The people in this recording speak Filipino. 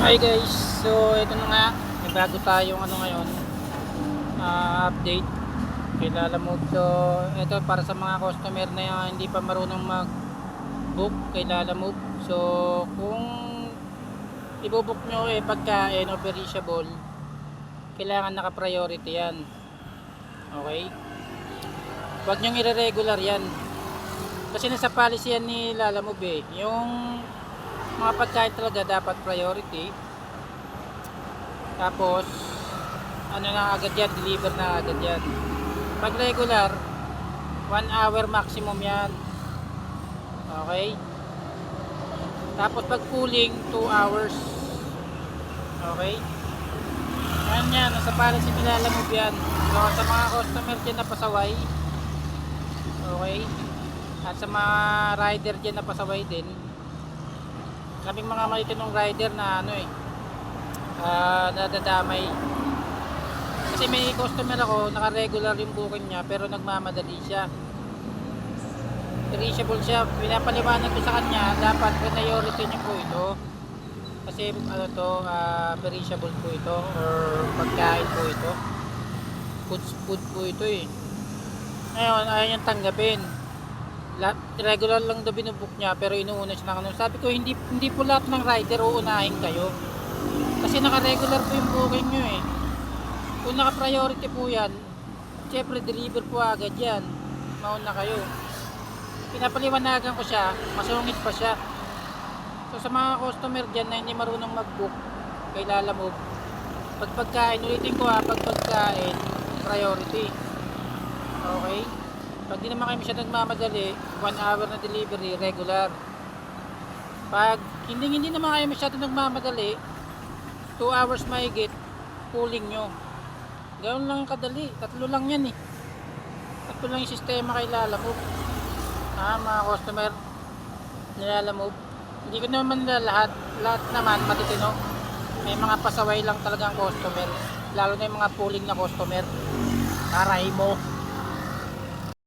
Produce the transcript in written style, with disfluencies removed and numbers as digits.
Hi guys, so ito na nga, may bago tayong ngayon, update kay Lalamove. So ito para sa mga customer na hindi pa marunong mag book kay Lalamove. So kung ibobook nyo pagkain o perishable, kailangan naka priority yan. Okay, huwag nyong ire-regular yan kasi nasa policy yan ni Lalamove yung mga pagkain talaga dapat priority. Tapos na agad yan, deliver na agad yan. Pag regular 1 hour maximum yan. Okay, tapos pag cooling 2 hours. Okay, yan, nasa policy nila Lalamove yan. So sa mga customer dyan na pasaway, okay, at sa mga rider dyan na pasaway din, kaming mga malitinong rider na nadadamay. Kasi may customer ako, naka-regular yung booking niya pero nagmamadali siya. Perishable siya. Pinapaliwanag ko sa kanya, dapat priority niyo po ito. Kasi perishable po ito or pagkain po ito. Food po ito eh. Ngayon, ayaw niyang tanggapin. Regular lang daw binubook niya pero inuuna siya ng Sabi ko hindi po lahat ng rider uunahin kayo. Kasi naka-regular po yung booking nyo eh. Kung naka-priority po yan, syempre deliver po agad yan. Mauna kayo. Pinapaliwanagan ko siya, masungit pa siya. So sa mga customer dyan na hindi marunong mag-book kay Lalamove, pag pagkain, ulitin ko pag pagkain, priority. Okay? Pag di naman kayo siya nagmamadali, 1 hour na delivery, regular. Pag hindi naman kayo masyado nagmamadali, 2 hours mahigit, cooling nyo. Ganoon lang kadali, tatlo lang yan eh. Tatlo lang yung sistema kay Lalamove. Mga customer Lalamove. Hindi ko naman nila lahat naman matitino. May mga pasaway lang talagang customer, lalo na yung mga pooling na customer. Aray mo.